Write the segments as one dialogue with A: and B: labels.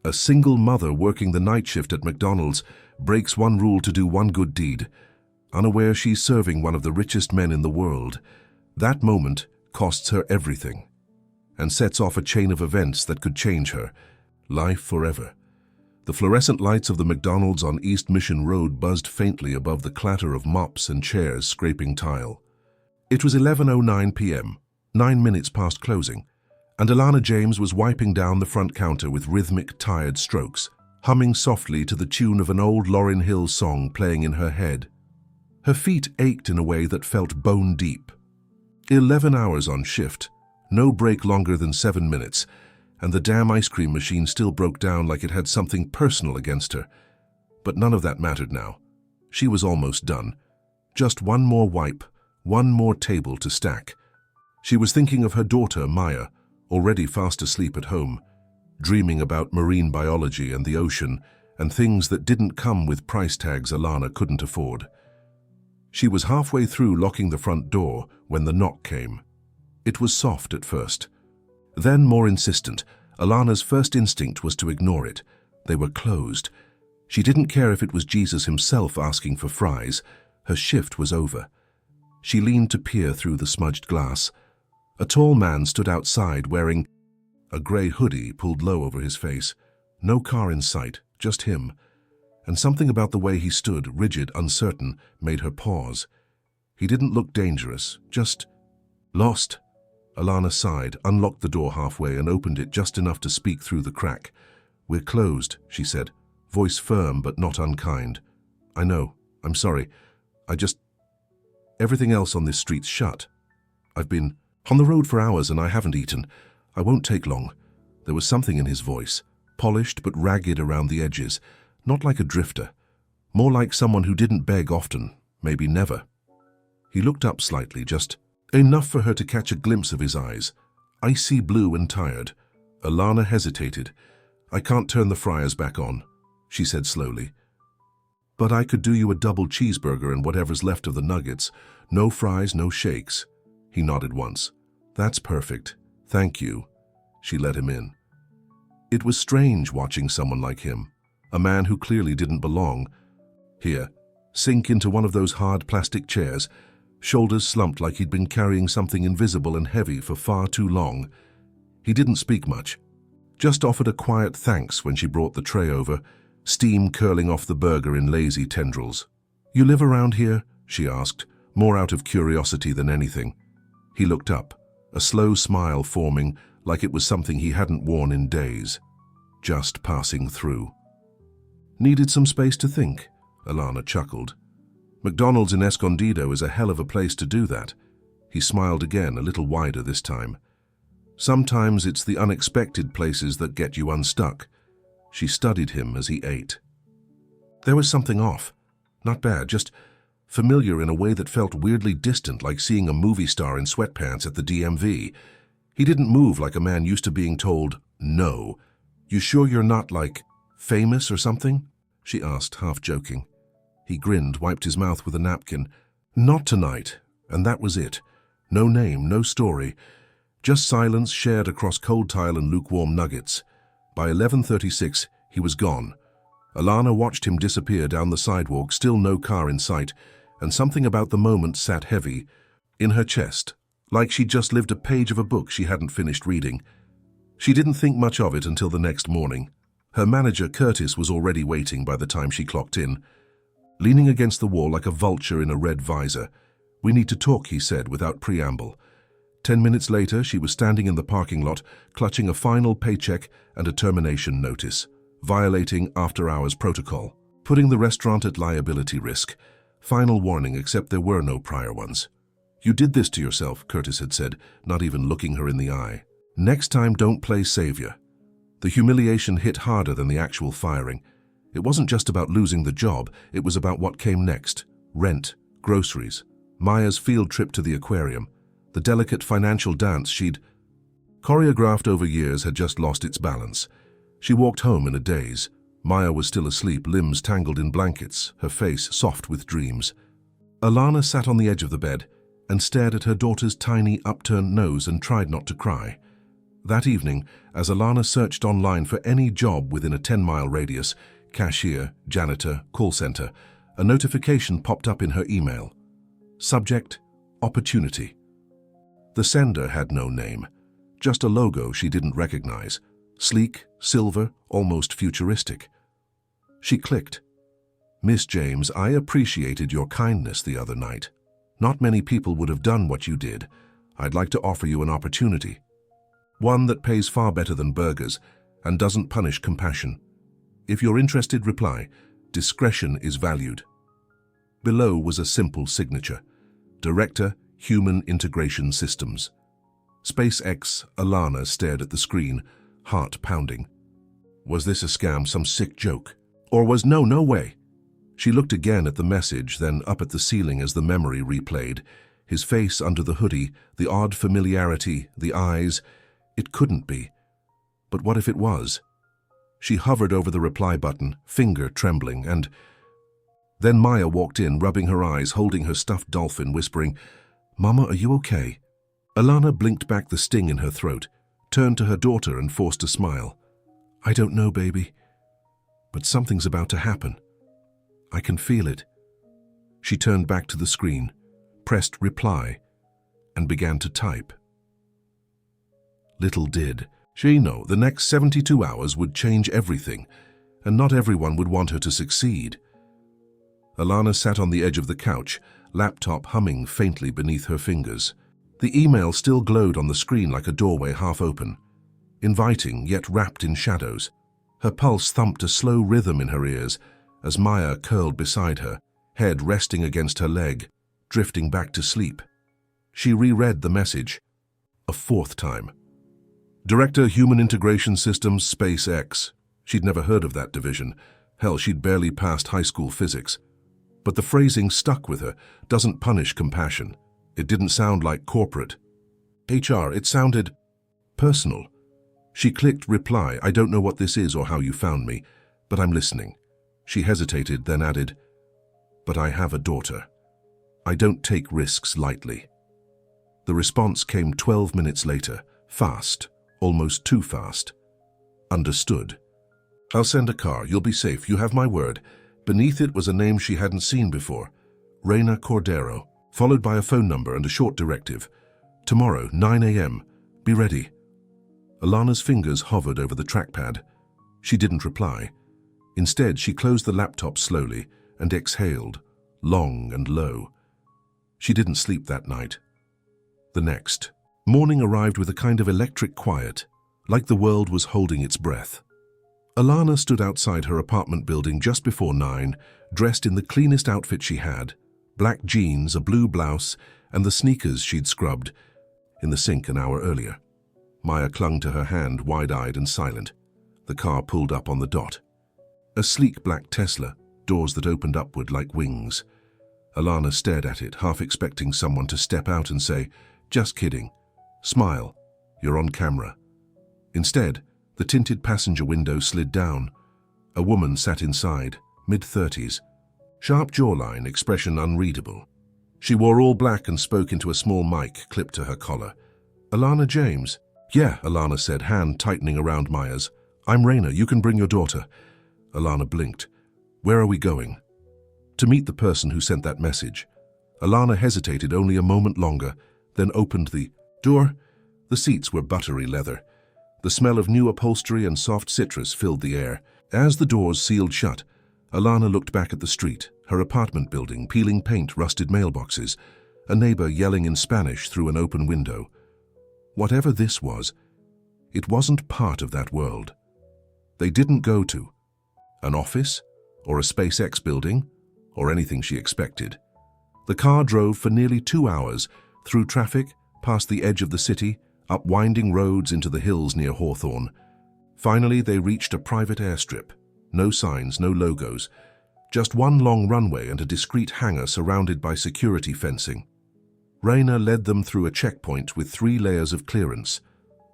A: A single mother working the night shift at McDonald's breaks one rule to do one good deed, unaware she's serving one of the richest men in the world. That moment costs her everything and sets off a chain of events that could change her life forever. The fluorescent lights of the McDonald's on East Mission Road buzzed faintly above the clatter of mops and chairs scraping tile. It was 11:09 p.m., 9 minutes past closing, and Alana James was wiping down the front counter with rhythmic, tired strokes, humming softly to the tune of an old Lauryn Hill song playing in her head. Her feet ached in a way that felt bone deep. 11 hours on shift, no break longer than 7 minutes, and the damn ice cream machine still broke down like it had something personal against her. But none of that mattered now. She was almost done. Just one more wipe, one more table to stack. She was thinking of her daughter, Maya, already fast asleep at home, dreaming about marine biology and the ocean and things that didn't come with price tags Alana couldn't afford. She was halfway through locking the front door when the knock came. It was soft at first, then more insistent. Alana's first instinct was to ignore it. They were closed. She didn't care if it was Jesus himself asking for fries. Her shift was over. She leaned to peer through the smudged glass. A tall man stood outside wearing a grey hoodie pulled low over his face. No car in sight, just him. And something about the way he stood, rigid, uncertain, made her pause. He didn't look dangerous, just lost. Alana sighed, unlocked the door halfway and opened it just enough to speak through the crack. "We're closed," she said, voice firm but not unkind. "I know. I'm sorry. Everything else on this street's shut. I've been on the road for hours and I haven't eaten. I won't take long." There was something in his voice, polished but ragged around the edges, not like a drifter, more like someone who didn't beg often, maybe never. He looked up slightly, just enough for her to catch a glimpse of his eyes, icy blue and tired. Alana hesitated. "I can't turn the fryers back on," she said slowly. "But I could do you a double cheeseburger and whatever's left of the nuggets. No fries, no shakes." He nodded once. "That's perfect. Thank you." She let him in. It was strange watching someone like him, a man who clearly didn't belong here, sink into one of those hard plastic chairs, shoulders slumped like he'd been carrying something invisible and heavy for far too long. He didn't speak much, just offered a quiet thanks when she brought the tray over, steam curling off the burger in lazy tendrils. "You live around here?" she asked, more out of curiosity than anything. He looked up, a slow smile forming like it was something he hadn't worn in days. "Just passing through." "Needed some space to think," Alana chuckled. "McDonald's in Escondido is a hell of a place to do that." He smiled again, a little wider this time. "Sometimes it's the unexpected places that get you unstuck." She studied him as he ate. There was something off. Not bad, just familiar in a way that felt weirdly distant, like seeing a movie star in sweatpants at the DMV. He didn't move like a man used to being told, "No." "You sure you're not, like, famous or something?" she asked, half joking. He grinned, wiped his mouth with a napkin. "Not tonight." And that was it. No name, no story. Just silence shared across cold tile and lukewarm nuggets. By 11:36, he was gone. Alana watched him disappear down the sidewalk, still no car in sight, and something about the moment sat heavy in her chest, like she'd just lived a page of a book she hadn't finished reading. She didn't think much of it until the next morning. Her manager, Curtis, was already waiting by the time she clocked in. Leaning against the wall like a vulture in a red visor. "We need to talk," he said without preamble. 10 minutes later, she was standing in the parking lot, clutching a final paycheck and a termination notice, violating after-hours protocol, putting the restaurant at liability risk. Final warning, except there were no prior ones. "You did this to yourself," Curtis had said, not even looking her in the eye. "Next time, don't play savior." The humiliation hit harder than the actual firing. It wasn't just about losing the job, it was about what came next. Rent, groceries, Maya's field trip to the aquarium, the delicate financial dance she'd choreographed over years had just lost its balance. She walked home in a daze. Maya was still asleep, limbs tangled in blankets, her face soft with dreams. Alana sat on the edge of the bed and stared at her daughter's tiny, upturned nose and tried not to cry. That evening, as Alana searched online for any job within a 10-mile radius, cashier, janitor, call center, a notification popped up in her email. Subject: Opportunity. The sender had no name, just a logo she didn't recognize. Sleek, silver, almost futuristic. She clicked. Miss James, I appreciated your kindness the other night. Not many people would have done what you did. I'd like to offer you an opportunity. One that pays far better than burgers and doesn't punish compassion. If you're interested, reply. Discretion is valued. Below was a simple signature. Director, Human Integration Systems. SpaceX. Alana stared at the screen, heart pounding. Was this a scam, some sick joke? Or was no way? She looked again at the message, then up at the ceiling as the memory replayed. His face under the hoodie, the odd familiarity, the eyes. It couldn't be. But what if it was? She hovered over the reply button, finger trembling, and... Then Maya walked in, rubbing her eyes, holding her stuffed dolphin, whispering, "Mama, are you okay?" Alana blinked back the sting in her throat, turned to her daughter and forced a smile. "I don't know, baby. But something's about to happen. I can feel it." She turned back to the screen, pressed reply, and began to type. Little did she know the next 72 hours would change everything, and not everyone would want her to succeed. Alana sat on the edge of the couch, laptop humming faintly beneath her fingers. The email still glowed on the screen like a doorway half open, inviting yet wrapped in shadows. Her pulse thumped a slow rhythm in her ears as Maya curled beside her, head resting against her leg, drifting back to sleep. She reread the message a fourth time. Director, Human Integration Systems, SpaceX. She'd never heard of that division. Hell, she'd barely passed high school physics. But the phrasing stuck with her. Doesn't punish compassion. It didn't sound like corporate. HR, it sounded personal. She clicked reply. I don't know what this is or how you found me, but I'm listening. She hesitated, then added, but I have a daughter. I don't take risks lightly. The response came 12 minutes later, fast, almost too fast. Understood. I'll send a car. You'll be safe. You have my word. Beneath it was a name she hadn't seen before. Reina Cordero, followed by a phone number and a short directive. Tomorrow, 9 a.m. Be ready. Alana's fingers hovered over the trackpad. She didn't reply. Instead, she closed the laptop slowly and exhaled, long and low. She didn't sleep that night. The next morning arrived with a kind of electric quiet, like the world was holding its breath. Alana stood outside her apartment building just before 9, dressed in the cleanest outfit she had, black jeans, a blue blouse, and the sneakers she'd scrubbed in the sink an hour earlier. Maya clung to her hand, wide-eyed and silent. The car pulled up on the dot. A sleek black Tesla, doors that opened upward like wings. Alana stared at it, half expecting someone to step out and say, "Just kidding. Smile. You're on camera." Instead, the tinted passenger window slid down. A woman sat inside, mid-30s. Sharp jawline, expression unreadable. She wore all black and spoke into a small mic clipped to her collar. "Alana James." "Yeah," Alana said, hand tightening around Maya's. "I'm Reina. You can bring your daughter." Alana blinked. "Where are we going?" "To meet the person who sent that message." Alana hesitated only a moment longer, then opened the door. The seats were buttery leather. The smell of new upholstery and soft citrus filled the air. As the doors sealed shut, Alana looked back at the street, her apartment building, peeling paint, rusted mailboxes, a neighbor yelling in Spanish through an open window. Whatever this was, it wasn't part of that world. They didn't go to an office, or a SpaceX building, or anything she expected. The car drove for nearly 2 hours, through traffic, past the edge of the city, up winding roads into the hills near Hawthorne. Finally, they reached a private airstrip. No signs, no logos. Just one long runway and a discreet hangar surrounded by security fencing. Reina led them through a checkpoint with 3 layers of clearance.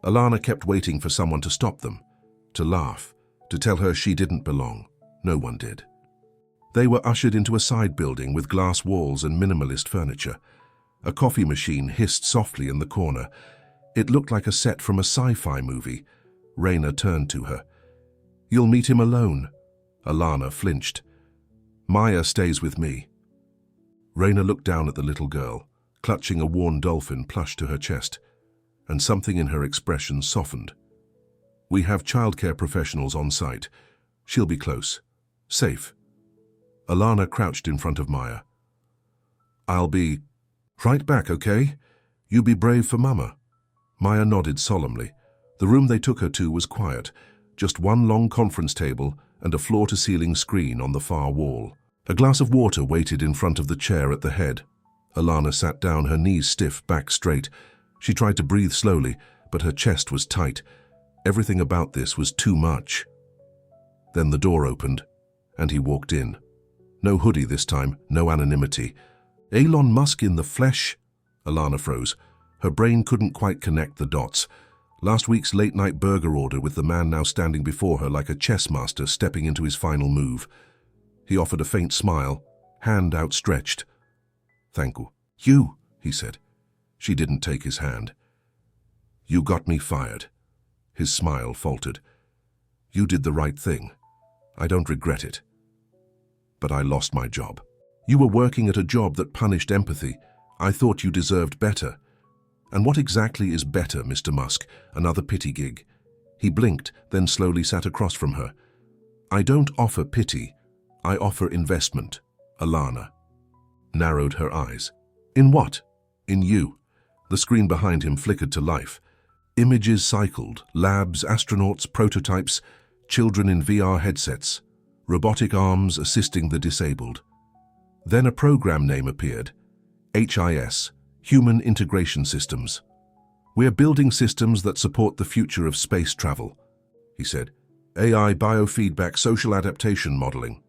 A: Alana kept waiting for someone to stop them, to laugh, to tell her she didn't belong. No one did. They were ushered into a side building with glass walls and minimalist furniture. A coffee machine hissed softly in the corner. It looked like a set from a sci-fi movie. Raina turned to her. "You'll meet him alone." Alana flinched. "Maya stays with me." Raina looked down at the little girl, clutching a worn dolphin plush to her chest, and something in her expression softened. "We have childcare professionals on site. She'll be close. Safe." Alana crouched in front of Maya. "I'll be right back, okay? You be brave for Mama." Maya nodded solemnly. The room they took her to was quiet, just one long conference table and a floor-to-ceiling screen on the far wall. A glass of water waited in front of the chair at the head. Alana sat down, her knees stiff, back straight. She tried to breathe slowly, but her chest was tight. Everything about this was too much. Then the door opened, and he walked in. No hoodie this time, no anonymity. Elon Musk in the flesh? Alana froze. Her brain couldn't quite connect the dots. Last week's late-night burger order with the man now standing before her like a chess master stepping into his final move. He offered a faint smile, hand outstretched. "Thank you." "You," he said. She didn't take his hand. "You got me fired." His smile faltered. "You did the right thing. I don't regret it. But I lost my job." "You were working at a job that punished empathy. I thought you deserved better." "And what exactly is better, Mr. Musk? Another pity gig?" He blinked, then slowly sat across from her. "I don't offer pity. I offer investment." Alana narrowed her eyes. "In what?" "In you." The screen behind him flickered to life. Images cycled, labs, astronauts, prototypes, children in VR headsets, robotic arms assisting the disabled. Then a program name appeared. HIS, Human Integration Systems. "We're building systems that support the future of space travel," he said. "AI, biofeedback, social adaptation modeling.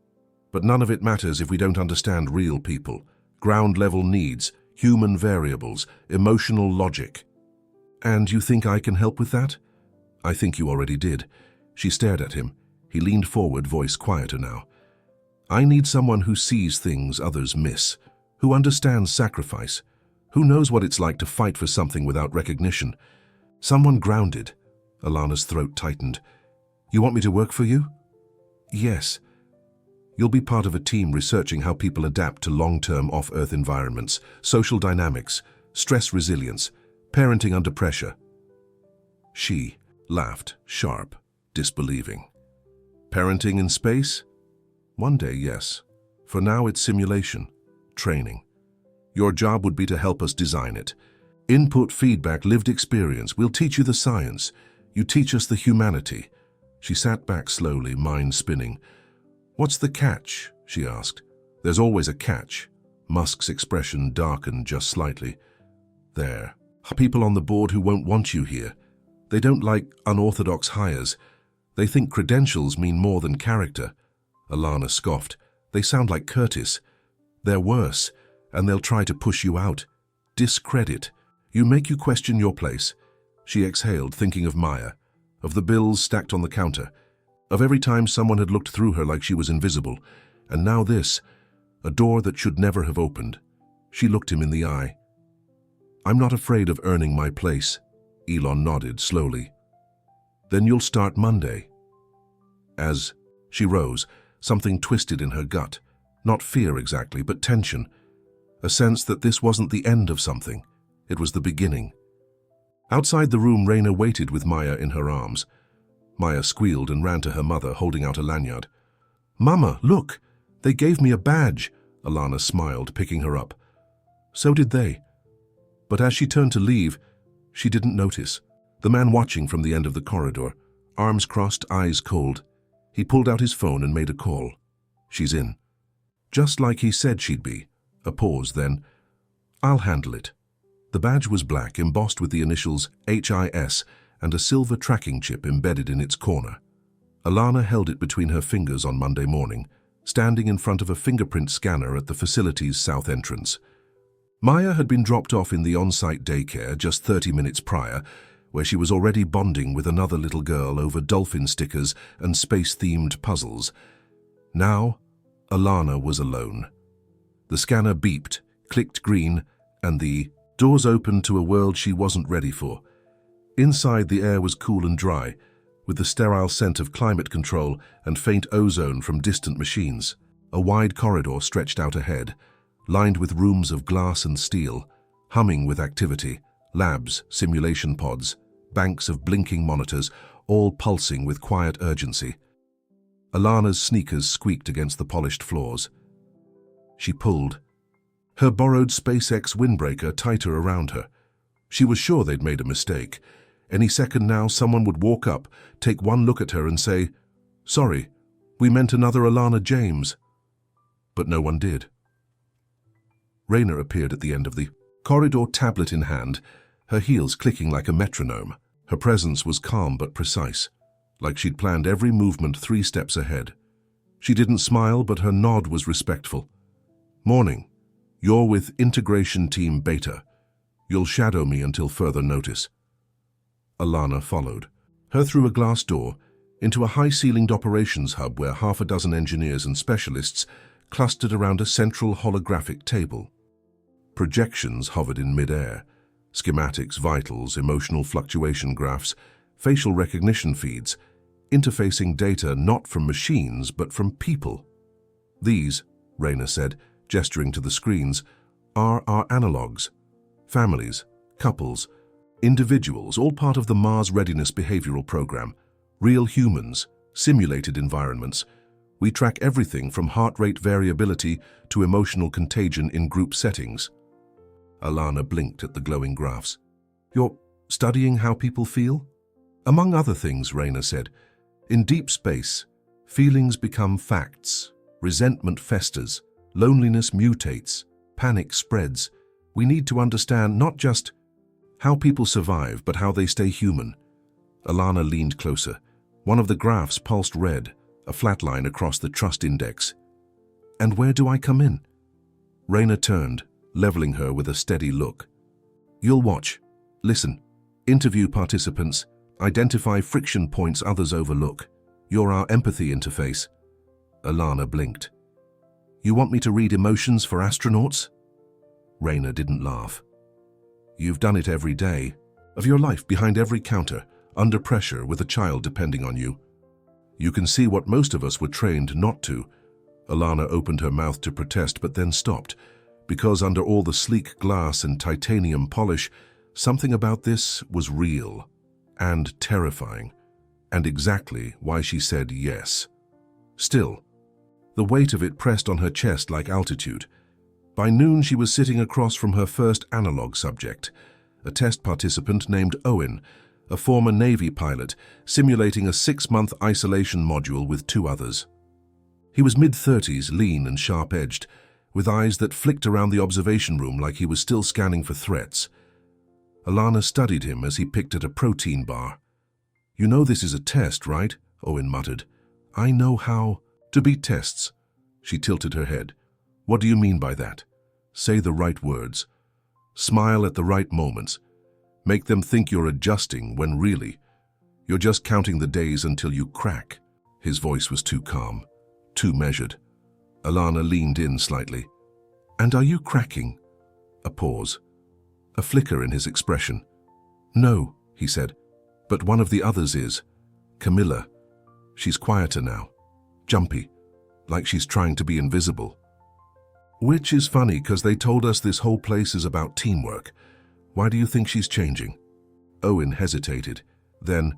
A: But none of it matters if we don't understand real people, ground-level needs, human variables, emotional logic." "And you think I can help with that?" "I think you already did." She stared at him. He leaned forward, voice quieter now. "I need someone who sees things others miss, who understands sacrifice, who knows what it's like to fight for something without recognition. Someone grounded." Alana's throat tightened. "You want me to work for you?" "Yes." "You'll be part of a team researching how people adapt to long-term off-Earth environments, social dynamics, stress resilience, parenting under pressure." She laughed, sharp, disbelieving. "Parenting in space? One day, yes. For now, it's simulation, training. Your job would be to help us design it. Input, feedback, lived experience. We'll teach you the science. You teach us the humanity." She sat back slowly, mind spinning. "What's the catch?" she asked. "There's always a catch." Musk's expression darkened just slightly. "There are people on the board who won't want you here. They don't like unorthodox hires. They think credentials mean more than character." Alana scoffed. "They sound like Curtis. They're worse, and they'll try to push you out. Discredit. You make you question your place." She exhaled, thinking of Maya, of the bills stacked on the counter, of every time someone had looked through her like she was invisible. And now this, a door that should never have opened. She looked him in the eye. "I'm not afraid of earning my place." Elon nodded slowly. "Then you'll start Monday." As she rose, something twisted in her gut. Not fear exactly, but tension. A sense that this wasn't the end of something. It was the beginning. Outside the room, Raina waited with Maya in her arms. Maya squealed and ran to her mother, holding out a lanyard. "Mama, look! They gave me a badge." Alana smiled, picking her up. So did they. But as she turned to leave, she didn't notice. The man watching from the end of the corridor, arms crossed, eyes cold. He pulled out his phone and made a call. "She's in." Just like he said she'd be. A pause, then, "I'll handle it." The badge was black, embossed with the initials HIS and a silver tracking chip embedded in its corner. Alana held it between her fingers on Monday morning, standing in front of a fingerprint scanner at the facility's south entrance. Maya had been dropped off in the on-site daycare just 30 minutes prior, where she was already bonding with another little girl over dolphin stickers and space-themed puzzles. Now, Alana was alone. The scanner beeped, clicked green, and the doors opened to a world she wasn't ready for. Inside, the air was cool and dry, with the sterile scent of climate control and faint ozone from distant machines. A wide corridor stretched out ahead, lined with rooms of glass and steel, humming with activity, labs, simulation pods, banks of blinking monitors, all pulsing with quiet urgency. Alana's sneakers squeaked against the polished floors. She pulled, her borrowed SpaceX windbreaker tighter around her. She was sure they'd made a mistake. Any second now, someone would walk up, take one look at her and say, "Sorry, we meant another Alana James." But no one did. Raina appeared at the end of the corridor, tablet in hand, her heels clicking like a metronome. Her presence was calm but precise, like she'd planned every movement 3 steps ahead. She didn't smile, but her nod was respectful. "Morning. You're with Integration Team Beta. You'll shadow me until further notice." Alana followed, her through a glass door, into a high-ceilinged operations hub where half a dozen engineers and specialists clustered around a central holographic table. Projections hovered in mid-air, schematics, vitals, emotional fluctuation graphs, facial recognition feeds, interfacing data not from machines but from people. "These," Raina said, gesturing to the screens, "are our analogs. Families, couples, individuals, all part of the Mars Readiness Behavioral Program. Real humans, simulated environments. We track everything from heart rate variability to emotional contagion in group settings." Alana blinked at the glowing graphs. "You're studying how people feel?" "Among other things," Raina said. "In deep space, feelings become facts. Resentment festers. Loneliness mutates. Panic spreads. We need to understand not just how people survive, but how they stay human." Alana leaned closer. One of the graphs pulsed red, a flat line across the trust index. "And where do I come in?" Raina turned, leveling her with a steady look. "You'll watch, listen, interview participants, identify friction points others overlook. You're our empathy interface." Alana blinked. "You want me to read emotions for astronauts?" Raina didn't laugh. "You've done it every day of your life, behind every counter, under pressure, with a child depending on you. You can see what most of us were trained not to." Alana opened her mouth to protest, but then stopped, because under all the sleek glass and titanium polish, something about this was real and terrifying, and exactly why she said yes. Still, the weight of it pressed on her chest like altitude. By noon, she was sitting across from her first analog subject, a test participant named Owen, a former Navy pilot, simulating a 6-month isolation module with 2 others. He was mid-30s, lean and sharp-edged, with eyes that flicked around the observation room like he was still scanning for threats. Alana studied him as he picked at a protein bar. "You know this is a test, right?" Owen muttered. "I know how to beat tests." She tilted her head. "What do you mean by that?" "Say the right words. Smile at the right moments. Make them think you're adjusting when really, you're just counting the days until you crack." His voice was too calm, too measured. Alana leaned in slightly. "And are you cracking?" A pause. A flicker in his expression. "No," he said, "but one of the others is. Camilla. She's quieter now. Jumpy. Like she's trying to be invisible. Which is funny, because they told us this whole place is about teamwork. Why do you think she's changing?" Owen hesitated. Then,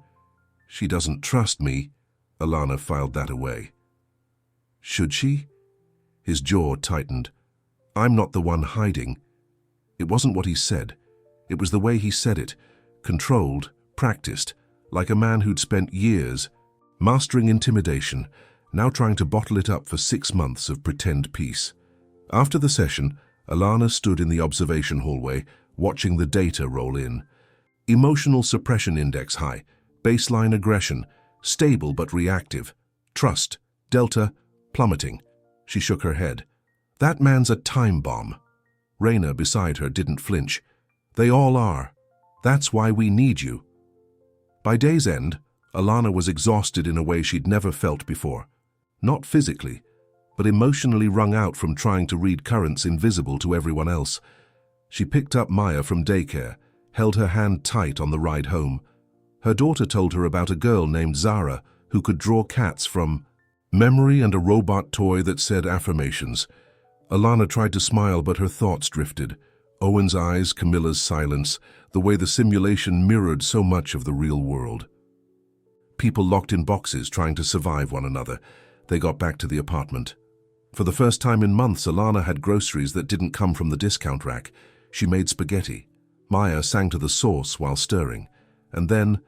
A: "She doesn't trust me." Alana filed that away. "Should she?" His jaw tightened. "I'm not the one hiding." It wasn't what he said. It was the way he said it. Controlled, practiced, like a man who'd spent years mastering intimidation, now trying to bottle it up for 6 months of pretend peace. After the session, Alana stood in the observation hallway, watching the data roll in. Emotional suppression index high, baseline aggression, stable but reactive, trust, delta, plummeting. She shook her head. "That man's a time bomb." Raina beside her didn't flinch. "They all are. That's why we need you." By day's end, Alana was exhausted in a way she'd never felt before. Not physically, but emotionally wrung out from trying to read currents invisible to everyone else. She picked up Maya from daycare, held her hand tight on the ride home. Her daughter told her about a girl named Zara who could draw cats from memory and a robot toy that said affirmations. Alana tried to smile, but her thoughts drifted. Owen's eyes, Camilla's silence, the way the simulation mirrored so much of the real world. People locked in boxes trying to survive one another. They got back to the apartment. For the first time in months, Alana had groceries that didn't come from the discount rack. She made spaghetti. Maya sang to the sauce while stirring. And then,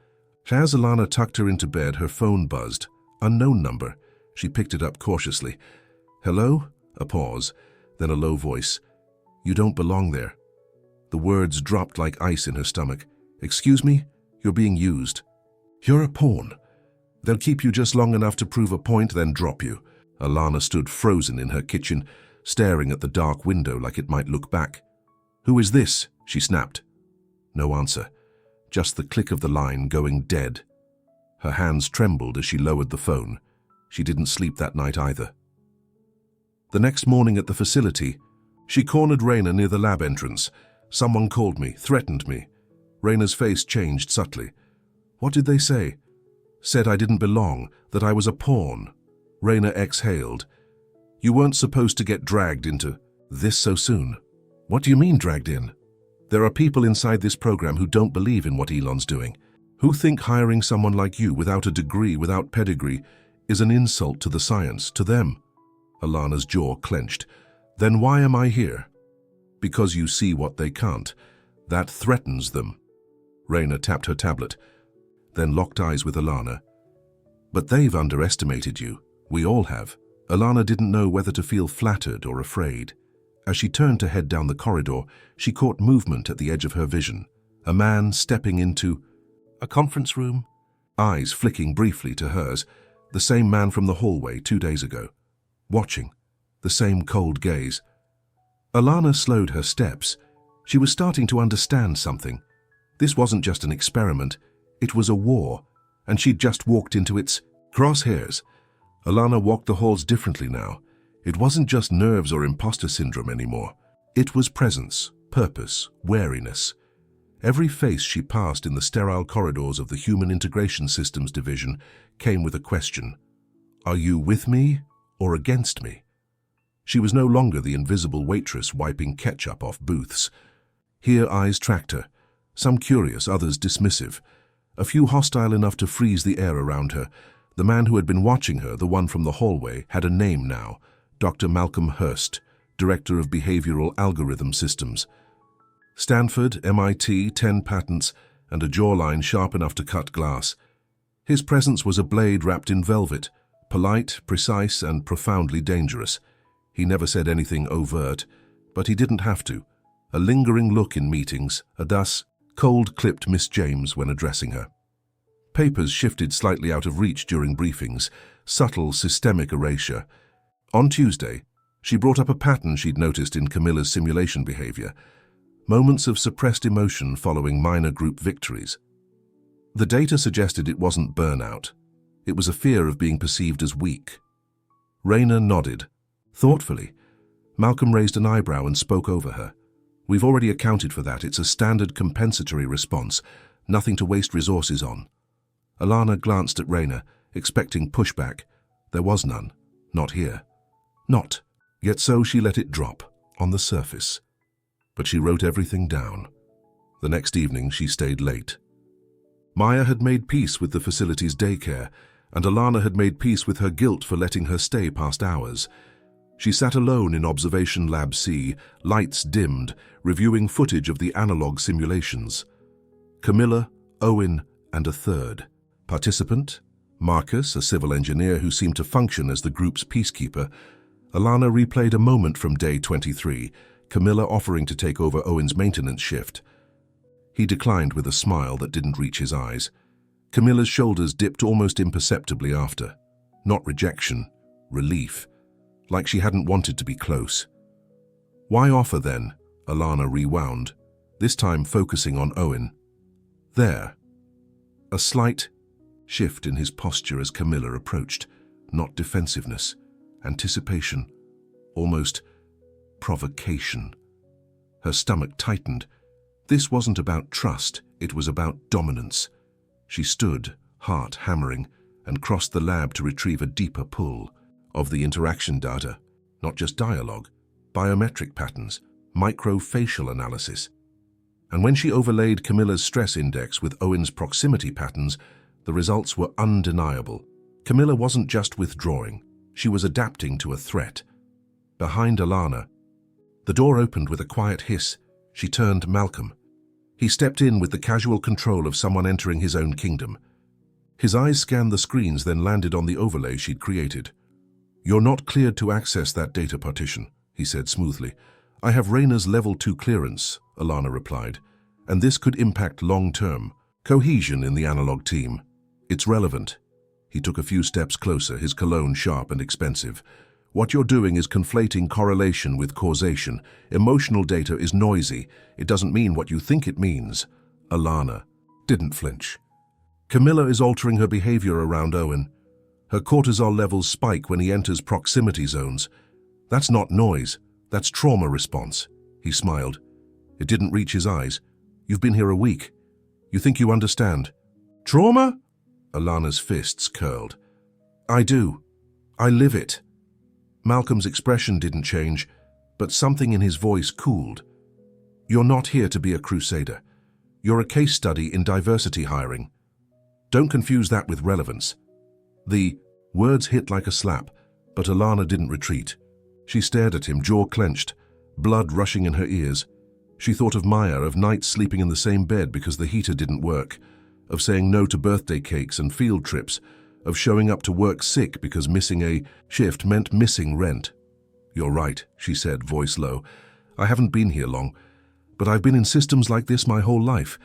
A: as Alana tucked her into bed, her phone buzzed. Unknown number. She picked it up cautiously. "Hello?" A pause, then a low voice. "You don't belong there." The words dropped like ice in her stomach. "Excuse me? You're being used. You're a pawn. They'll keep you just long enough to prove a point, then drop you." Alana stood frozen in her kitchen, staring at the dark window like it might look back. "Who is this?" she snapped. No answer, just the click of the line going dead. Her hands trembled as she lowered the phone. She didn't sleep that night either. The next morning at the facility, she cornered Raina near the lab entrance. "Someone called me, threatened me." Raina's face changed subtly. "What did they say?" "Said I didn't belong, that I was a pawn." Raina exhaled. "You weren't supposed to get dragged into this so soon." "What do you mean dragged in?" "There are people inside this program who don't believe in what Elon's doing, who think hiring someone like you without a degree, without pedigree, is an insult to the science, to them." Alana's jaw clenched. "Then why am I here?" "Because you see what they can't. That threatens them." Raina tapped her tablet, then locked eyes with Alana. "But they've underestimated you. We all have." Alana didn't know whether to feel flattered or afraid. As she turned to head down the corridor, she caught movement at the edge of her vision. A man stepping into a conference room, eyes flicking briefly to hers, the same man from the hallway 2 days ago. Watching, the same cold gaze. Alana slowed her steps. She was starting to understand something. This wasn't just an experiment, it was a war, and she'd just walked into its crosshairs. Alana walked the halls differently now. It wasn't just nerves or imposter syndrome anymore. It was presence, purpose, wariness. Every face she passed in the sterile corridors of the Human Integration Systems Division came with a question. Are you with me or against me? She was no longer the invisible waitress wiping ketchup off booths. Here eyes tracked her, some curious, others dismissive, a few hostile enough to freeze the air around her. The man who had been watching her, the one from the hallway, had a name now, Dr. Malcolm Hurst, Director of Behavioral Algorithm Systems. Stanford, MIT, 10 patents, and a jawline sharp enough to cut glass. His presence was a blade wrapped in velvet, polite, precise, and profoundly dangerous. He never said anything overt, but he didn't have to. A lingering look in meetings, a thus cold-clipped Miss James when addressing her. Papers shifted slightly out of reach during briefings, subtle systemic erasure. On Tuesday, she brought up a pattern she'd noticed in Camilla's simulation behavior, moments of suppressed emotion following minor group victories. The data suggested it wasn't burnout. It was a fear of being perceived as weak. Raina nodded. Thoughtfully, Malcolm raised an eyebrow and spoke over her. We've already accounted for that. It's a standard compensatory response, nothing to waste resources on. Alana glanced at Raina, expecting pushback. There was none. Not here. Not. Yet so she let it drop, on the surface. But she wrote everything down. The next evening she stayed late. Maya had made peace with the facility's daycare, and Alana had made peace with her guilt for letting her stay past hours. She sat alone in Observation Lab C, lights dimmed, reviewing footage of the analog simulations. Camilla, Owen, and a third. Participant, Marcus, a civil engineer who seemed to function as the group's peacekeeper. Alana replayed a moment from day 23, Camilla offering to take over Owen's maintenance shift. He declined with a smile that didn't reach his eyes. Camilla's shoulders dipped almost imperceptibly after. Not rejection, relief. Like she hadn't wanted to be close. Why offer then? Alana rewound, this time focusing on Owen. There. A slight shift in his posture as Camilla approached. Not defensiveness, anticipation, almost provocation. Her stomach tightened. This wasn't about trust, it was about dominance. She stood, heart hammering, and crossed the lab to retrieve a deeper pull of the interaction data, not just dialogue, biometric patterns, microfacial analysis. And when she overlaid Camilla's stress index with Owen's proximity patterns, the results were undeniable. Camilla wasn't just withdrawing, she was adapting to a threat. Behind Alana, the door opened with a quiet hiss. She turned Malcolm. He stepped in with the casual control of someone entering his own kingdom. His eyes scanned the screens, then landed on the overlay she'd created. "You're not cleared to access that data partition," he said smoothly. "I have Rayna's level 2 clearance," Alana replied, "and this could impact long-term cohesion in the analog team. It's relevant." He took a few steps closer, his cologne sharp and expensive. "What you're doing is conflating correlation with causation. Emotional data is noisy. It doesn't mean what you think it means." Alana didn't flinch. "Camilla is altering her behavior around Owen. Her cortisol levels spike when he enters proximity zones. That's not noise, that's trauma response." He smiled. It didn't reach his eyes. "You've been here a week. You think you understand?" "Trauma?" Alana's fists curled. "I do. I live it." Malcolm's expression didn't change, but something in his voice cooled. "You're not here to be a crusader. You're a case study in diversity hiring. Don't confuse that with relevance." The words hit like a slap, but Alana didn't retreat. She stared at him, jaw clenched, blood rushing in her ears. She thought of Maya, of nights sleeping in the same bed because the heater didn't work, of saying no to birthday cakes and field trips, of showing up to work sick because missing a shift meant missing rent. "You're right," she said, voice low. "I haven't been here long, but I've been in systems like this my whole life,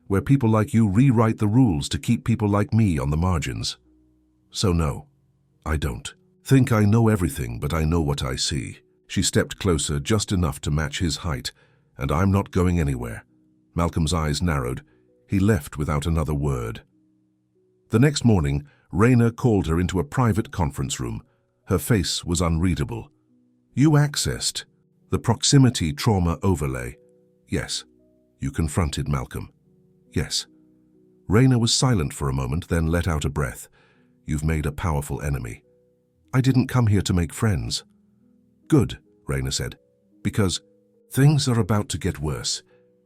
A: where people like you rewrite the rules to keep people like me on the margins. So no, I don't think I know everything, but I know what I see." She stepped closer, just enough to match his height. "And I'm not going anywhere." Malcolm's eyes narrowed. He left without another word. The next morning, Rayna called her into a private conference room. Her face was unreadable. "You accessed the proximity trauma overlay." "Yes." "You confronted Malcolm." "Yes." Rayna was silent for a moment, then let out a breath. "You've made a powerful enemy." "I didn't come here to make friends." "Good," Rayna said, "because things are about to get worse."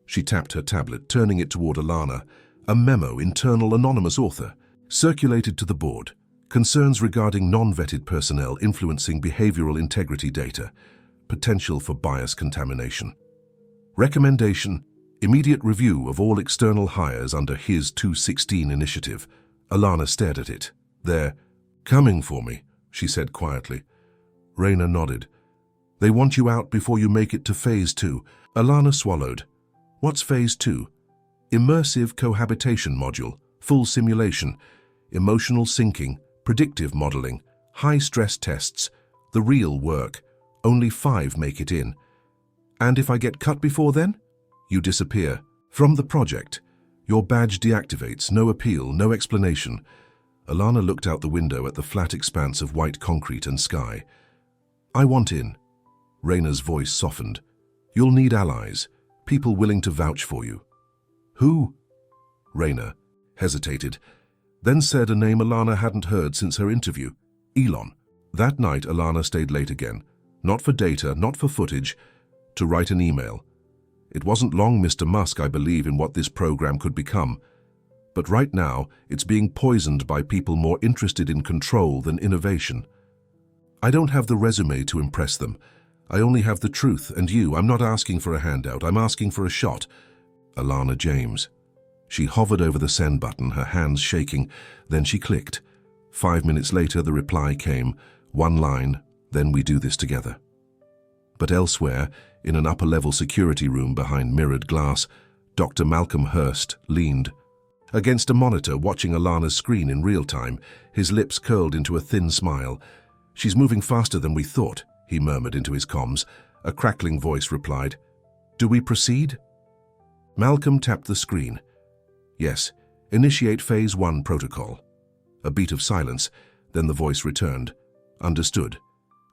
A: She tapped her tablet, turning it toward Alana. A memo, internal anonymous author, circulated to the board. Concerns regarding non-vetted personnel influencing behavioral integrity data. Potential for bias contamination. Recommendation: immediate review of all external hires under his 216 initiative. Alana stared at it. "They're coming for me," she said quietly. Rayna nodded. "They want you out before you make it to Phase 2. Alana swallowed. "What's Phase 2? Immersive cohabitation module, full simulation, emotional syncing, predictive modeling, high-stress tests, the real work. Only 5 make it in. And if I get cut before then? You disappear from the project. Your badge deactivates, no appeal, no explanation." Alana looked out the window at the flat expanse of white concrete and sky. "I want in." Rayna's voice softened. "You'll need allies, people willing to vouch for you." "Who?" Rayna hesitated, then said a name Alana hadn't heard since her interview. "Elon." That night, Alana stayed late again. Not for data, not for footage, to write an email. "It wasn't long, Mr. Musk, I believe in what this program could become. But right now, it's being poisoned by people more interested in control than innovation. I don't have the resume to impress them. I only have the truth, and you. I'm not asking for a handout, I'm asking for a shot." Alana James. She hovered over the send button, her hands shaking, then she clicked. 5 minutes later, the reply came. One line, "Then we do this together." But elsewhere, in an upper-level security room behind mirrored glass, Dr. Malcolm Hurst leaned against a monitor watching Alana's screen in real time, his lips curled into a thin smile. "She's moving faster than we thought," he murmured into his comms. A crackling voice replied, "Do we proceed?" Malcolm tapped the screen. "Yes, initiate Phase 1 protocol." A beat of silence, then the voice returned. "Understood.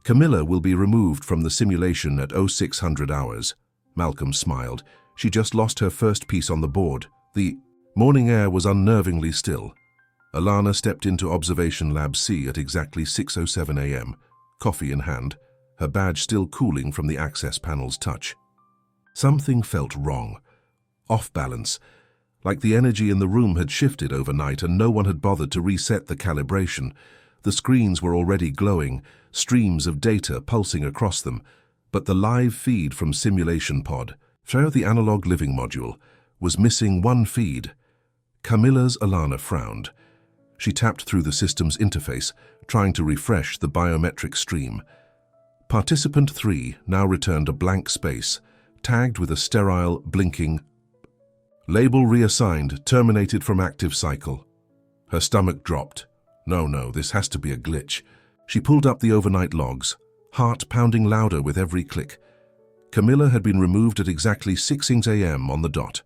A: Camilla will be removed from the simulation at 0600 hours." Malcolm smiled. She just lost her first piece on the board. The morning air was unnervingly still. Alana stepped into Observation Lab C at exactly 6:07 a.m., coffee in hand, her badge still cooling from the access panel's touch. Something felt wrong, off balance, like the energy in the room had shifted overnight and no one had bothered to reset the calibration. The screens were already glowing, streams of data pulsing across them, but the live feed from Simulation Pod, the analog living module, was missing one feed. Camilla's Alana frowned. She tapped through the system's interface, trying to refresh the biometric stream. Participant 3 now returned a blank space, tagged with a sterile, blinking label reassigned, terminated from active cycle. Her stomach dropped. No, this has to be a glitch. She pulled up the overnight logs, heart pounding louder with every click. Camilla had been removed at exactly 6 a.m. on the dot.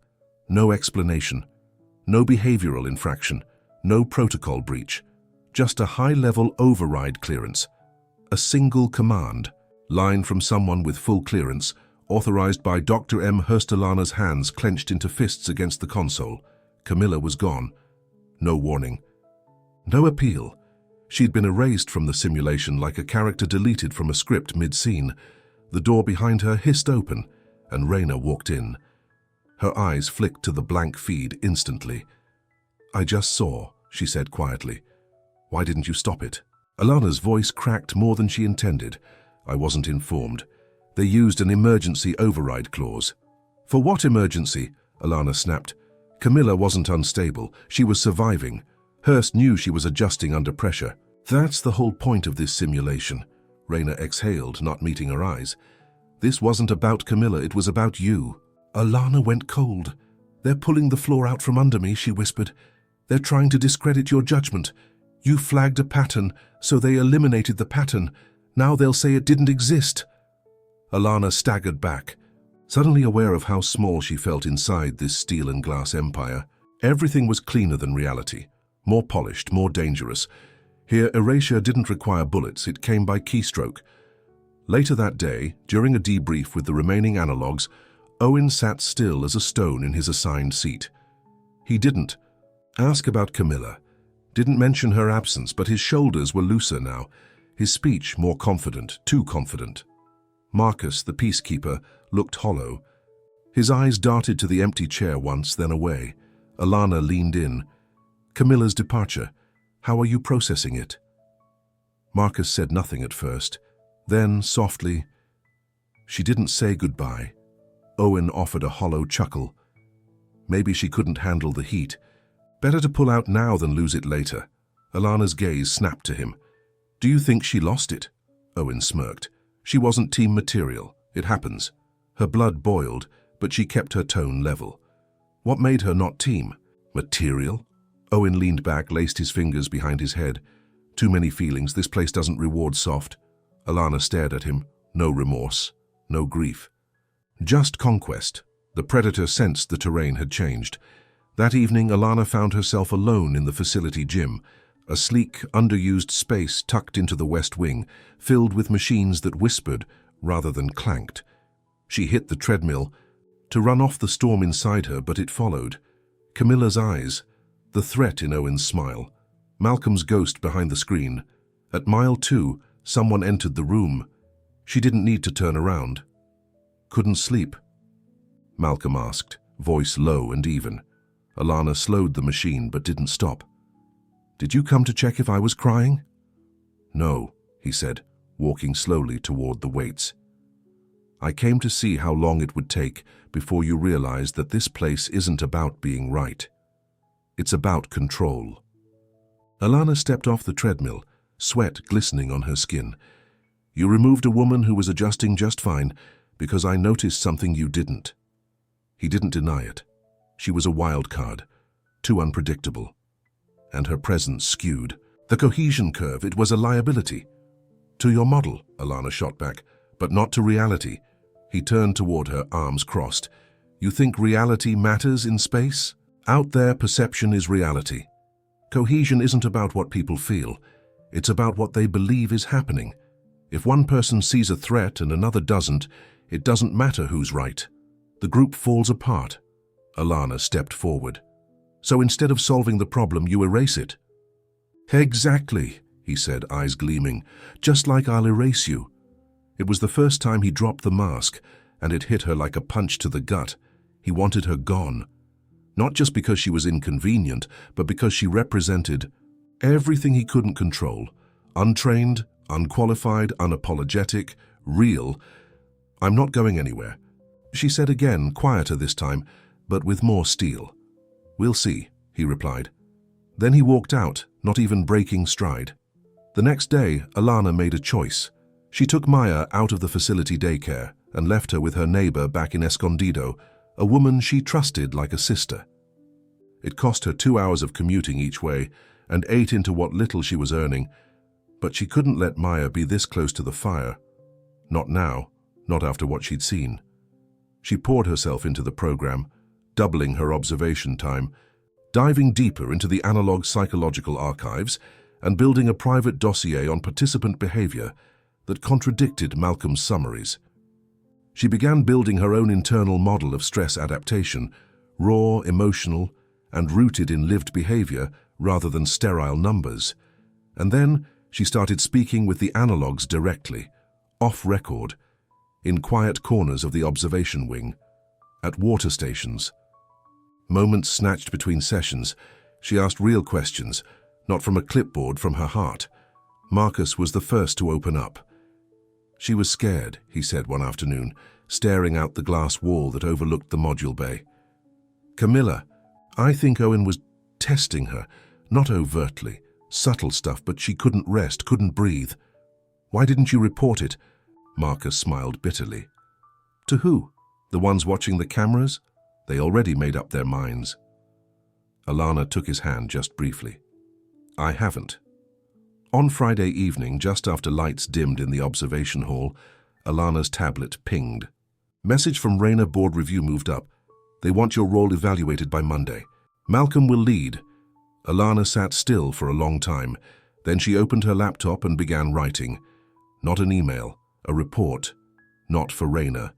A: No explanation, no behavioral infraction, no protocol breach, just a high-level override clearance. A single command, line from someone with full clearance, authorized by Dr. M. Hurst. Alana's hands clenched into fists against the console. Camilla was gone. No warning. No appeal. She'd been erased from the simulation like a character deleted from a script mid-scene. The door behind her hissed open, and Raina walked in. Her eyes flicked to the blank feed instantly. "I just saw," she said quietly. "Why didn't you stop it?" Alana's voice cracked more than she intended. "I wasn't informed. They used an emergency override clause." "For what emergency?" Alana snapped. Camilla wasn't unstable. She was surviving. Hurst knew she was adjusting under pressure. "That's the whole point of this simulation." Raina exhaled, not meeting her eyes. "This wasn't about Camilla, it was about you." Alana went cold. "They're pulling the floor out from under me," she whispered. "They're trying to discredit your judgment. You flagged a pattern, so they eliminated the pattern. Now they'll say it didn't exist." Alana staggered back, suddenly aware of how small she felt inside this steel and glass empire. Everything was cleaner than reality, more polished, more dangerous. Here, erasure didn't require bullets, it came by keystroke. Later that day, during a debrief with the remaining analogs, Owen sat still as a stone in his assigned seat. He didn't ask about Camilla, didn't mention her absence, but his shoulders were looser now, his speech more confident, too confident. Marcus, the peacekeeper, looked hollow. His eyes darted to the empty chair once, then away. Alana leaned in. "Camilla's departure. How are you processing it?" Marcus said nothing at first. Then, softly, "She didn't say goodbye." Owen offered a hollow chuckle. "Maybe she couldn't handle the heat. Better to pull out now than lose it later." Alana's gaze snapped to him. "Do you think she lost it?" Owen smirked. "She wasn't team material. It happens." Her blood boiled, but she kept her tone level. "What made her not team? Material?" Owen leaned back, laced his fingers behind his head. "Too many feelings. This place doesn't reward soft." Alana stared at him. No remorse, no grief. Just conquest. The predator sensed the terrain had changed. That evening, Alana found herself alone in the facility gym, a sleek, underused space tucked into the west wing, filled with machines that whispered rather than clanked. She hit the treadmill to run off the storm inside her, but it followed. Camilla's eyes, the threat in Owen's smile, Malcolm's ghost behind the screen. At mile 2, someone entered the room. She didn't need to turn around. "Couldn't sleep?" Malcolm asked, voice low and even. Alana slowed the machine but didn't stop. "Did you come to check if I was crying?" "No," he said, walking slowly toward the weights. "I came to see how long it would take before you realized that this place isn't about being right. It's about control." Alana stepped off the treadmill, sweat glistening on her skin. "You removed a woman who was adjusting just fine because I noticed something you didn't." He didn't deny it. She was a wild card, too unpredictable. And her presence skewed. The cohesion curve, it was a liability. "To your model," Alana shot back, "but not to reality." He turned toward her, arms crossed. "You think reality matters in space? Out there, perception is reality. Cohesion isn't about what people feel. It's about what they believe is happening. If one person sees a threat and another doesn't, it doesn't matter who's right. The group falls apart. Alana stepped forward. So instead of solving the problem, you erase it? Exactly, he said, eyes gleaming. Just like I'll erase you. It was the first time he dropped the mask, and it hit her like a punch to the gut. He wanted her gone. Not just because she was inconvenient, but because she represented everything he couldn't control. Untrained, unqualified, unapologetic, real. I'm not going anywhere, she said again, quieter this time, but with more steel. We'll see, he replied. Then he walked out, not even breaking stride. The next day, Alana made a choice. She took Maya out of the facility daycare and left her with her neighbor back in Escondido, a woman she trusted like a sister. It cost her 2 hours of commuting each way and ate into what little she was earning, but she couldn't let Maya be this close to the fire. Not now, not after what she'd seen. She poured herself into the program, doubling her observation time, diving deeper into the analog psychological archives and building a private dossier on participant behavior that contradicted Malcolm's summaries. She began building her own internal model of stress adaptation, raw, emotional, and rooted in lived behavior rather than sterile numbers. And then she started speaking with the analogs directly, off record, in quiet corners of the observation wing, at water stations. Moments snatched between sessions, she asked real questions, not from a clipboard, from her heart. Marcus was the first to open up. She was scared, he said one afternoon, staring out the glass wall that overlooked the module bay. Camilla, I think Owen was testing her, not overtly, subtle stuff, but she couldn't rest, couldn't breathe. Why didn't you report it? Marcus smiled bitterly. To who? The ones watching the cameras? They already made up their minds. Alana took his hand just briefly. I haven't. On Friday evening, just after lights dimmed in the observation hall, Alana's tablet pinged. Message from Rayner board review moved up. They want your role evaluated by Monday. Malcolm will lead. Alana sat still for a long time. Then she opened her laptop and began writing. Not an email, a report. Not for Rayner.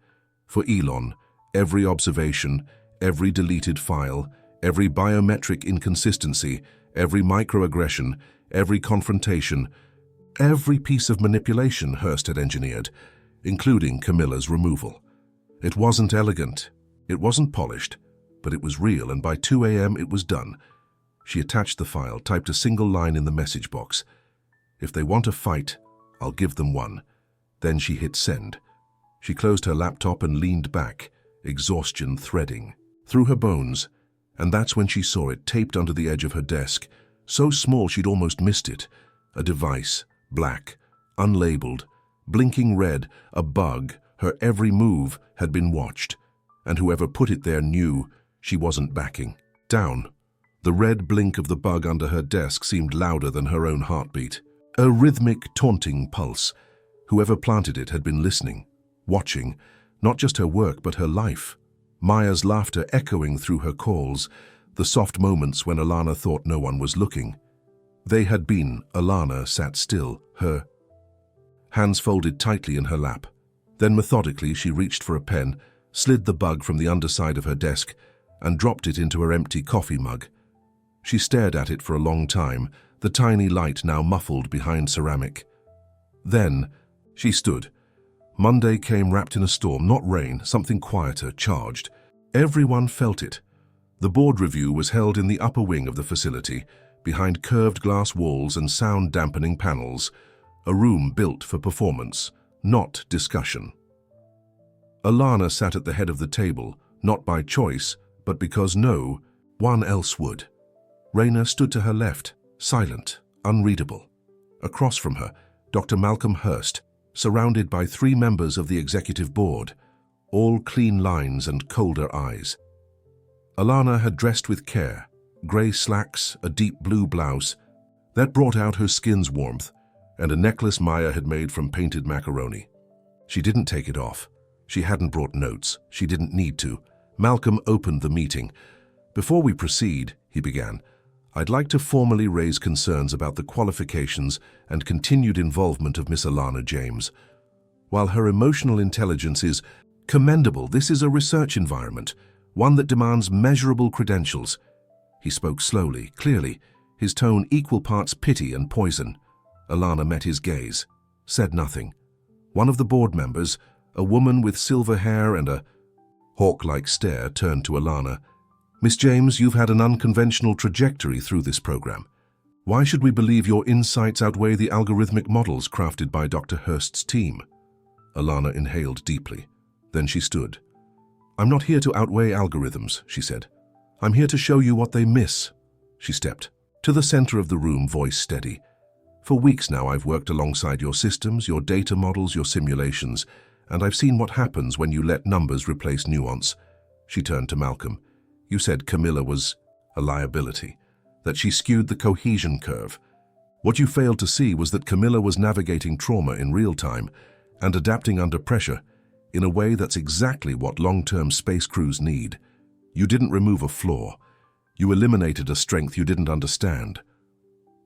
A: For Elon. Every observation, every deleted file, every biometric inconsistency, every microaggression, every confrontation, every piece of manipulation Hurst had engineered, including Camilla's removal. It wasn't elegant, it wasn't polished, but it was real, and by 2 a.m. it was done. She attached the file, typed a single line in the message box. If they want a fight, I'll give them one. Then she hit send. She closed her laptop and leaned back, exhaustion threading through her bones, and that's when she saw it taped under the edge of her desk, so small she'd almost missed it. A device, black, unlabeled, blinking red, a bug. Her every move had been watched, and whoever put it there knew she wasn't backing down. The red blink of the bug under her desk seemed louder than her own heartbeat. A rhythmic, taunting pulse. Whoever planted it had been listening, watching, not just her work but her life. Maya's laughter echoing through her calls, the soft moments when Alana thought no one was looking. They had been. Alana sat still, her hands folded tightly in her lap. Then methodically she reached for a pen, slid the bug from the underside of her desk, and dropped it into her empty coffee mug. She stared at it for a long time, the tiny light now muffled behind ceramic. Then she stood. Monday came wrapped in a storm, not rain, something quieter, charged. Everyone felt it. The board review was held in the upper wing of the facility, behind curved glass walls and sound-dampening panels, a room built for performance, not discussion. Alana sat at the head of the table, not by choice, but because no one else would. Rayner stood to her left, silent, unreadable. Across from her, Dr. Malcolm Hurst, surrounded by 3 members of the executive board, all clean lines and colder eyes. Alana had dressed with care, grey slacks, a deep blue blouse that brought out her skin's warmth, and a necklace Maya had made from painted macaroni. She didn't take it off. She hadn't brought notes. She didn't need to. Malcolm opened the meeting. Before we proceed, he began, I'd like to formally raise concerns about the qualifications and continued involvement of Miss Alana James. While her emotional intelligence is Commendable. This is a research environment, one that demands measurable credentials. He spoke slowly, clearly, his tone equal parts pity and poison. Alana met his gaze, said nothing. One of the board members, a woman with silver hair and a hawk-like stare, turned to Alana. "Miss James, you've had an unconventional trajectory through this program. Why should we believe your insights outweigh the algorithmic models crafted by Dr. Hurst's team?" Alana inhaled deeply. Then she stood. "I'm not here to outweigh algorithms," she said. "I'm here to show you what they miss." She stepped to the center of the room, voice steady. "For weeks now I've worked alongside your systems, your data models, your simulations, and I've seen what happens when you let numbers replace nuance." She turned to Malcolm. "You said Camilla was a liability, that she skewed the cohesion curve. What you failed to see was that Camilla was navigating trauma in real time and adapting under pressure in a way that's exactly what long-term space crews need. You didn't remove a flaw. You eliminated a strength you didn't understand."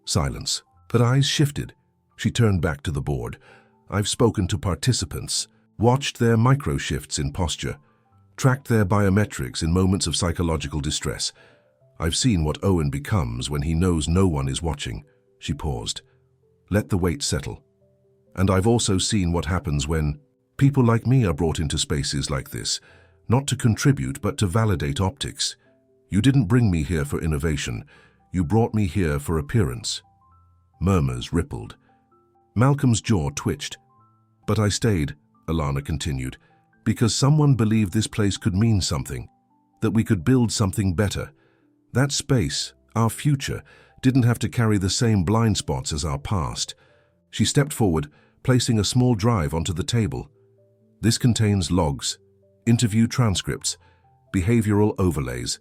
A: Silence. Her eyes shifted. She turned back to the board. "I've spoken to participants, watched their micro-shifts in posture, tracked their biometrics in moments of psychological distress. I've seen what Owen becomes when he knows no one is watching." She paused. "Let the weight settle. And I've also seen what happens when people like me are brought into spaces like this, not to contribute but to validate optics. You didn't bring me here for innovation. You brought me here for appearance." Murmurs rippled. Malcolm's jaw twitched. "But I stayed," Alana continued, "because someone believed this place could mean something, that we could build something better. That space, our future, didn't have to carry the same blind spots as our past." She stepped forward, placing a small drive onto the table. "This contains logs, interview transcripts, behavioral overlays,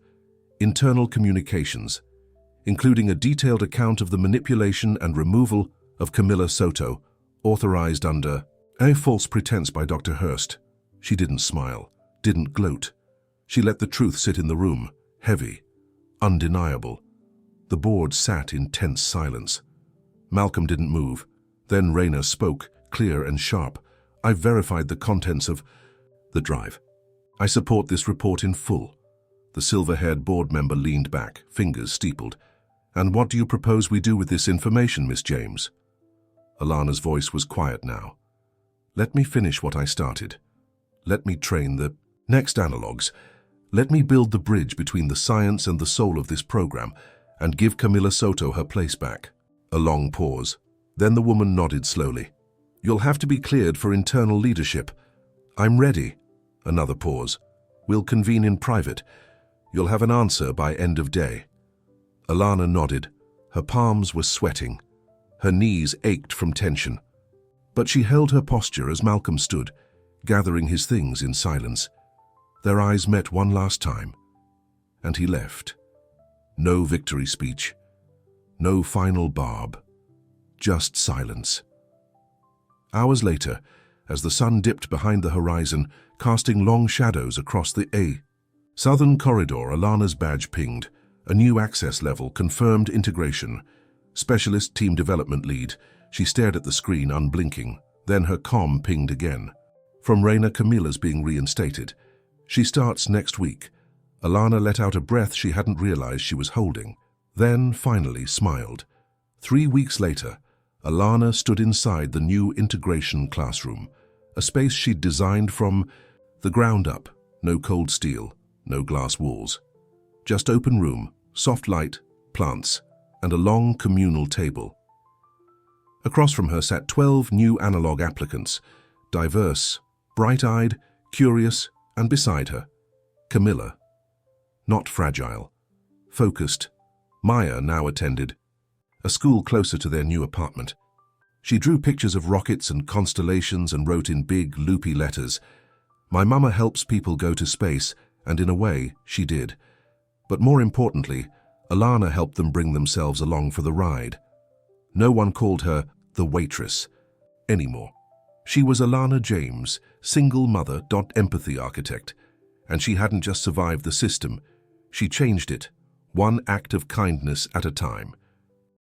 A: internal communications, including a detailed account of the manipulation and removal of Camilla Soto, authorized under a false pretense by Dr. Hurst." She didn't smile, didn't gloat. She let the truth sit in the room, heavy, undeniable. The board sat in tense silence. Malcolm didn't move. Then Rayner spoke, clear and sharp. "I've verified the contents of the drive. I support this report in full." The silver-haired board member leaned back, fingers steepled. "And what do you propose we do with this information, Miss James?" Alana's voice was quiet now. "Let me finish what I started. Let me train the next analogs. Let me build the bridge between the science and the soul of this program and give Camilla Soto her place back." A long pause. Then the woman nodded slowly. "You'll have to be cleared for internal leadership." "I'm ready." Another pause. "We'll convene in private. You'll have an answer by end of day." Alana nodded. Her palms were sweating. Her knees ached from tension. But she held her posture as Malcolm stood, gathering his things in silence. Their eyes met one last time, and he left. No victory speech, no final barb, just silence. Hours later, as the sun dipped behind the horizon, casting long shadows across the southern corridor, Alana's badge pinged. A new access level, confirmed integration. Specialist Team Development Lead. She stared at the screen, unblinking. Then her comm pinged again. From Rayner, Camilla's being reinstated. She starts next week. Alana let out a breath she hadn't realized she was holding. Then, finally, smiled. 3 weeks later, Alana stood inside the new integration classroom, a space she'd designed from the ground up. No cold steel, no glass walls. Just open room, soft light, plants, and a long communal table. Across from her sat 12 new analog applicants, diverse, bright-eyed, curious, and beside her, Camilla. Not fragile, focused. Maya now attended, a school closer to their new apartment. She drew pictures of rockets and constellations and wrote in big, loopy letters, "My mama helps people go to space," and in a way, she did. But more importantly, Alana helped them bring themselves along for the ride. No one called her the waitress anymore. She was Alana James, single mother, empathy architect. And she hadn't just survived the system, she changed it, one act of kindness at a time.